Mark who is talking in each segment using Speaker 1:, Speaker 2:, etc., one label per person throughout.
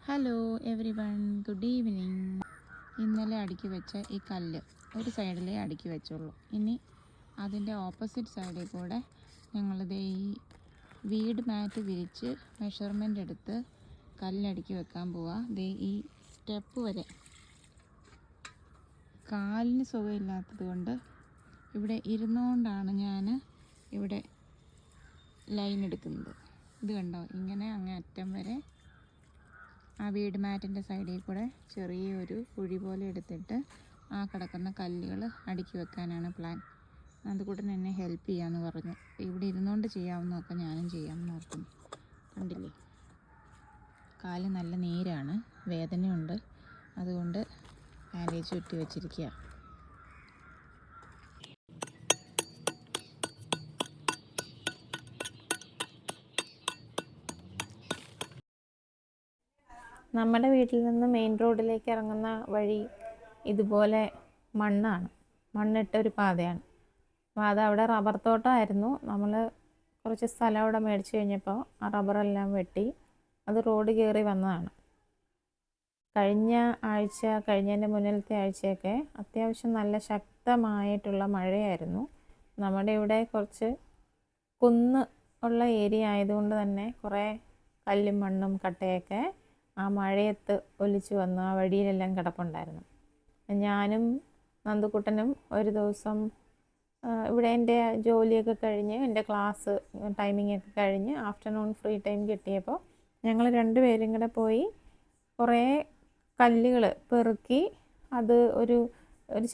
Speaker 1: Hello every one, good evening. ഇന്നലെ അടുക്കി വെച്ച ഈ കല്ല് ഒരു സൈഡിലേ അടുക്കി വെച്ചുള്ളൂ. ഇനി അതിൻ്റെ ഓപ്പോസിറ്റ് സൈഡിൽ കൂടെ ഞങ്ങളിത് ഈ വീട് മാറ്റ് വിരിച്ച് മെഷർമെൻ്റ് എടുത്ത് കല്ലടുക്കി വെക്കാൻ പോവാ. ദേ ഈ സ്റ്റെപ്പ് വരെ കാലിന് സുഖമില്ലാത്തത് കൊണ്ട് ഇവിടെ ഇരുന്നുകൊണ്ടാണ് ഞാൻ ഇവിടെ ലൈൻ എടുക്കുന്നത്. ഇത് കണ്ടോ, ഇങ്ങനെ അങ്ങേ അറ്റം വരെ ആ വീട് മാറ്റിൻ്റെ സൈഡിൽ കൂടെ ചെറിയൊരു കുഴി പോലെ എടുത്തിട്ട് ആ കിടക്കുന്ന കല്ലുകൾ അടുക്കി വെക്കാനാണ് പ്ലാൻ. അതുകൂട്ടൻ എന്നെ ഹെൽപ്പ് ചെയ്യാമെന്ന് പറഞ്ഞു. ഇവിടെ ഇരുന്നുകൊണ്ട് ചെയ്യാവുന്നതൊക്കെ ഞാനും ചെയ്യാമെന്ന് ഓർക്കുന്നു. കണ്ടില്ലേ, കാല് നല്ല നീരാണ്, വേദനയുണ്ട്. അതുകൊണ്ട് ബാൻഡേജ് ചുറ്റി വെച്ചിരിക്കുക. നമ്മുടെ വീട്ടിൽ നിന്ന് മെയിൻ റോഡിലേക്ക് ഇറങ്ങുന്ന വഴി ഇതുപോലെ മണ്ണിട്ട ഒരു പാതയാണ്. അപ്പോൾ അതവിടെ റബ്ബർ തോട്ടമായിരുന്നു. നമ്മൾ കുറച്ച് സ്ഥലം അവിടെ മേടിച്ച് കഴിഞ്ഞപ്പോൾ ആ റബ്ബറെല്ലാം വെട്ടി അത് റോഡ് കയറി വന്നതാണ്. കഴിഞ്ഞതിൻ്റെ മുന്നിലത്തെ ആഴ്ചയൊക്കെ അത്യാവശ്യം നല്ല ശക്തമായിട്ടുള്ള മഴയായിരുന്നു. നമ്മുടെ ഇവിടെ കുറച്ച് കുന്ന് ഉള്ള ഏരിയ ആയതുകൊണ്ട് തന്നെ കുറേ കല്ലും മണ്ണും കട്ടയൊക്കെ ആ മഴയത്ത് ഒലിച്ചു വന്ന് ആ വഴിയിലെല്ലാം കിടപ്പുണ്ടായിരുന്നു. ഞാനും നന്ദുക്കുട്ടനും ഒരു ദിവസം ഇവിടെ എൻ്റെ ജോലിയൊക്കെ കഴിഞ്ഞ് എൻ്റെ ക്ലാസ് ടൈമിങ്ങൊക്കെ കഴിഞ്ഞ് ആഫ്റ്റർനൂൺ ഫ്രീ ടൈം കിട്ടിയപ്പോൾ ഞങ്ങൾ രണ്ടുപേരും കൂടെ പോയി കുറേ കല്ലുകൾ പെറുക്കി അത് ഒരു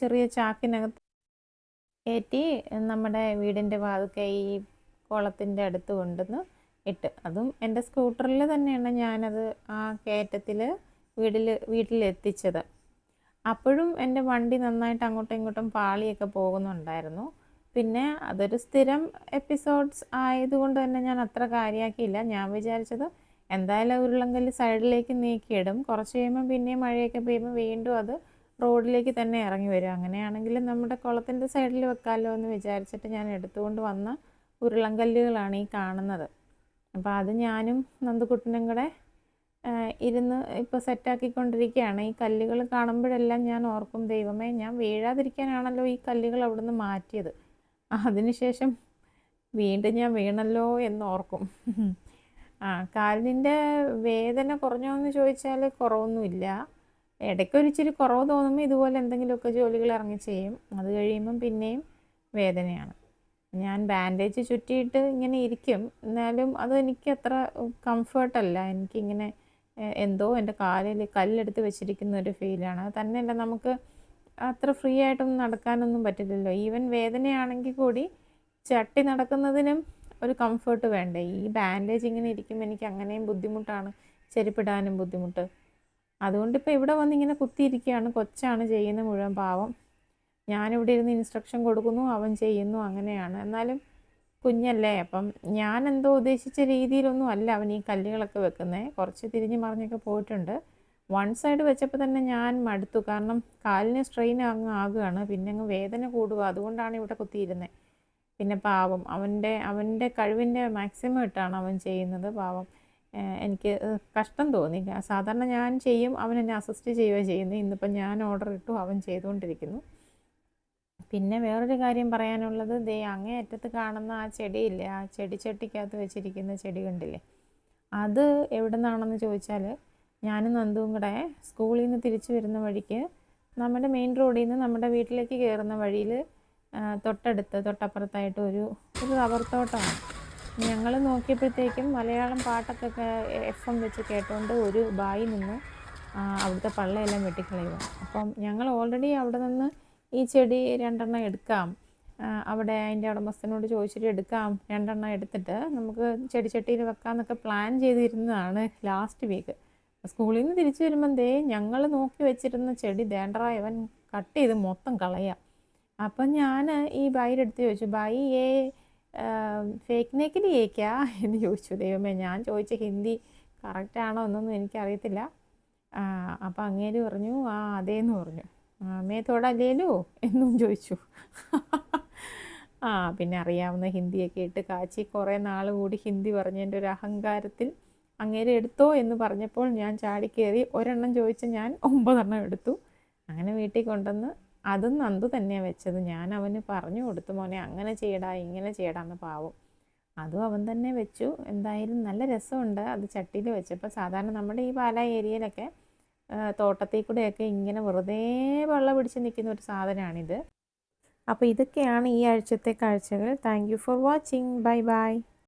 Speaker 1: ചെറിയ ചാക്കിനകത്ത് കയറ്റി നമ്മുടെ വീടിൻ്റെ വാതിൽക്കൽ ഈ കുളത്തിൻ്റെ അടുത്ത് കൊണ്ടുവന്ന് ഇട്ട്. അതും എൻ്റെ സ്കൂട്ടറിൽ തന്നെയാണ് ഞാനത് ആ കയറ്റത്തിൽ വീട്ടിലെത്തിച്ചത്. അപ്പോഴും എൻ്റെ വണ്ടി നന്നായിട്ട് അങ്ങോട്ടും ഇങ്ങോട്ടും പാളിയൊക്കെ പോകുന്നുണ്ടായിരുന്നു. പിന്നെ അതൊരു സ്ഥിരം എപ്പിസോഡ്സ് ആയതുകൊണ്ട് തന്നെ ഞാൻ അത്ര കാര്യമാക്കിയില്ല. ഞാൻ വിചാരിച്ചത് എന്തായാലും ഉരുളങ്കല്ല് സൈഡിലേക്ക് നീക്കിയിടും, കുറച്ച് കഴിയുമ്പോൾ പിന്നെയും മഴയൊക്കെ പെയ്യുമ്പോൾ വീണ്ടും അത് റോഡിലേക്ക് തന്നെ ഇറങ്ങി വരും. അങ്ങനെയാണെങ്കിൽ നമ്മുടെ കുളത്തിൻ്റെ സൈഡിൽ വെക്കാമല്ലോ എന്ന് വിചാരിച്ചിട്ട് ഞാൻ എടുത്തുകൊണ്ട് വന്ന ഉരുളങ്കല്ലുകളാണ് ഈ കാണുന്നത്. അപ്പോൾ അത് ഞാനും നന്ദുക്കുട്ടനും കൂടെ ഇരുന്ന് ഇപ്പോൾ സെറ്റാക്കിക്കൊണ്ടിരിക്കുകയാണ്. ഈ കല്ലുകൾ കാണുമ്പോഴെല്ലാം ഞാൻ ഓർക്കും, ദൈവമേ, ഞാൻ വീഴാതിരിക്കാനാണല്ലോ ഈ കല്ലുകൾ അവിടുന്ന് മാറ്റിയത്. അതിനുശേഷം വീണ്ടും ഞാൻ വീണല്ലോ എന്നോർക്കും. കാലിൻ്റെ വേദന കുറഞ്ഞോ എന്ന് ചോദിച്ചാൽ കുറവൊന്നുമില്ല. ഇടയ്ക്കൊരിച്ചിരി കുറവ് തോന്നുമ്പോൾ ഇതുപോലെ എന്തെങ്കിലുമൊക്കെ ജോലികൾ ഇറങ്ങി ചെയ്യും. അത് കഴിയുമ്പം പിന്നെയും വേദനയാണ്. ഞാൻ ബാൻഡേജ് ചുറ്റിയിട്ട് ഇങ്ങനെ ഇരിക്കും, എന്നാലും അത് എനിക്ക് അത്ര കംഫേർട്ടല്ല. എനിക്കിങ്ങനെ എന്തോ എൻ്റെ കാലിൽ കല്ലെടുത്ത് വെച്ചിരിക്കുന്ന ഒരു ഫീലാണ്. അത് തന്നെയല്ല, നമുക്ക് അത്ര ഫ്രീ ആയിട്ടൊന്നും നടക്കാനൊന്നും പറ്റില്ലല്ലോ. ഈവൻ വേദനയാണെങ്കിൽ കൂടി ചട്ടി നടക്കുന്നതിനും ഒരു കംഫേർട്ട് വേണ്ടേ. ഈ ബാൻഡേജ് ഇങ്ങനെ ഇരിക്കുമ്പോൾ എനിക്ക് അങ്ങനെയും ബുദ്ധിമുട്ടാണ്, ചെരുപ്പിടാനും ബുദ്ധിമുട്ട്. അതുകൊണ്ടിപ്പോൾ ഇവിടെ വന്ന് ഇങ്ങനെ കുത്തിയിരിക്കുകയാണ്. കൊച്ചാണ് ചെയ്യുന്ന മുഴുവൻ, പാവം. ഞാനിവിടെ ഇരുന്ന് ഇൻസ്ട്രക്ഷൻ കൊടുക്കുന്നു, അവൻ ചെയ്യുന്നു, അങ്ങനെയാണ്. എന്നാലും കുഞ്ഞല്ലേ, അപ്പം ഞാൻ എന്തോ ഉദ്ദേശിച്ച രീതിയിലൊന്നും അല്ല അവൻ ഈ കല്ലുകളൊക്കെ വെക്കുന്നത്. കുറച്ച് തിരിഞ്ഞ് മറിഞ്ഞൊക്കെ പോയിട്ടുണ്ട്. വൺ സൈഡ് വെച്ചപ്പോൾ തന്നെ ഞാൻ മടുത്തു. കാരണം കാലിന് സ്ട്രെയിൻ ആകുകയാണ്, പിന്നെ അങ്ങ് വേദന കൂടുക. അതുകൊണ്ടാണ് ഇവിടെ കുത്തിയിരുന്നത്. പിന്നെ പാവം, അവൻ്റെ കഴിവിൻ്റെ മാക്സിമം ഇട്ടാണ് അവൻ ചെയ്യുന്നത്. പാവം, എനിക്ക് കഷ്ടം തോന്നി. സാധാരണ ഞാൻ ചെയ്യും, അവൻ എന്നെ അസിസ്റ്റ് ചെയ്യുകയാണ് ചെയ്യുന്നത്. ഇന്നിപ്പം ഞാൻ ഓർഡർ ഇട്ടു, അവൻ ചെയ്തുകൊണ്ടിരിക്കുന്നു. പിന്നെ വേറൊരു കാര്യം പറയാനുള്ളത്, ദേ അങ്ങേ അറ്റത്ത് കാണുന്ന ആ ചെടിയില്ലേ, ആ ചെടിച്ചട്ടിക്കകത്ത് വെച്ചിരിക്കുന്ന ചെടി കണ്ടില്ലേ, അത് എവിടെ നിന്നാണെന്ന് ചോദിച്ചാൽ ഞാനും നന്ദുവും കൂടെ സ്കൂളിൽ നിന്ന് തിരിച്ചു വരുന്ന വഴിക്ക് നമ്മുടെ മെയിൻ റോഡിൽ നിന്ന് നമ്മുടെ വീട്ടിലേക്ക് കയറുന്ന വഴിയിൽ തൊട്ടപ്പുറത്തായിട്ട് ഒരു റബ്ബർ തോട്ടമാണ്. ഞങ്ങൾ നോക്കിയപ്പോഴത്തേക്കും മലയാളം പാട്ടൊക്കെ FM വെച്ച് കേട്ടുകൊണ്ട് ഒരു ബായി നിന്ന് അവിടുത്തെ പള്ളയെല്ലാം വെട്ടിക്കളയുക. അപ്പം ഞങ്ങൾ ഓൾറെഡി അവിടെ നിന്ന് ഈ ചെടി 2 എണ്ണം എടുക്കാം, അവിടെ അതിൻ്റെ ഉടമസ്ഥനോട് ചോദിച്ചിട്ട് എടുക്കാം, 2 എണ്ണം എടുത്തിട്ട് നമുക്ക് ചെടിച്ചട്ടിയിൽ വെക്കാമെന്നൊക്കെ പ്ലാൻ ചെയ്തിരുന്നതാണ് ലാസ്റ്റ് വീക്ക്. സ്കൂളിൽ നിന്ന് തിരിച്ചു വരുമ്പം ഞങ്ങൾ നോക്കി വെച്ചിരുന്ന ചെടി ദേണ്ടറായവൻ കട്ട് ചെയ്ത് മൊത്തം കളയാം. അപ്പം ഞാൻ ഈ ബായിയുടെ അടുത്ത് ചോദിച്ചു, ബായി ഫേക്ക് നെക്കിൽ കേൾക്കാ എന്ന് ചോദിച്ചു. ദൈവമേ, ഞാൻ ചോദിച്ച ഹിന്ദി കറക്റ്റാണോ എന്നൊന്നും എനിക്കറിയത്തില്ല. അപ്പം അങ്ങേര് പറഞ്ഞു, അതേന്ന് പറഞ്ഞു. മേ തോടല്ലേലോ എന്നും ചോദിച്ചു. പിന്നെ അറിയാവുന്ന ഹിന്ദിയൊക്കെ ഇട്ട് കാച്ചി കുറേ നാൾ കൂടി ഹിന്ദി പറഞ്ഞതിൻ്റെ ഒരു അഹങ്കാരത്തിൽ അങ്ങേരെ എടുത്തോ എന്ന് പറഞ്ഞപ്പോൾ ഞാൻ ചാടിക്കയറി ഒരെണ്ണം ചോദിച്ച് ഞാൻ 9 എടുത്തു. അങ്ങനെ വീട്ടിൽ കൊണ്ടുവന്ന് അതും നന്ദു തന്നെയാണ് വെച്ചത്. ഞാൻ അവന് പറഞ്ഞു കൊടുത്തു, മോനെ അങ്ങനെ ചെയ്യടാ ഇങ്ങനെ ചെയ്യടാന്ന്. പാവം അതും അവൻ തന്നെ വെച്ചു. എന്തായാലും നല്ല രസമുണ്ട് അത് ചട്ടിയിൽ വെച്ചപ്പോൾ. സാധാരണ നമ്മുടെ ഈ പാലാ ഏരിയയിലൊക്കെ തോട്ടത്തിൽ കൂടെയൊക്കെ ഇങ്ങനെ വെറുതെ വെള്ളം പിടിച്ച് നിൽക്കുന്ന ഒരു സാധനമാണിത്. അപ്പോൾ ഇതൊക്കെയാണ് ഈ ആഴ്ചത്തെ കാഴ്ചകൾ. Thank you for watching. Bye bye.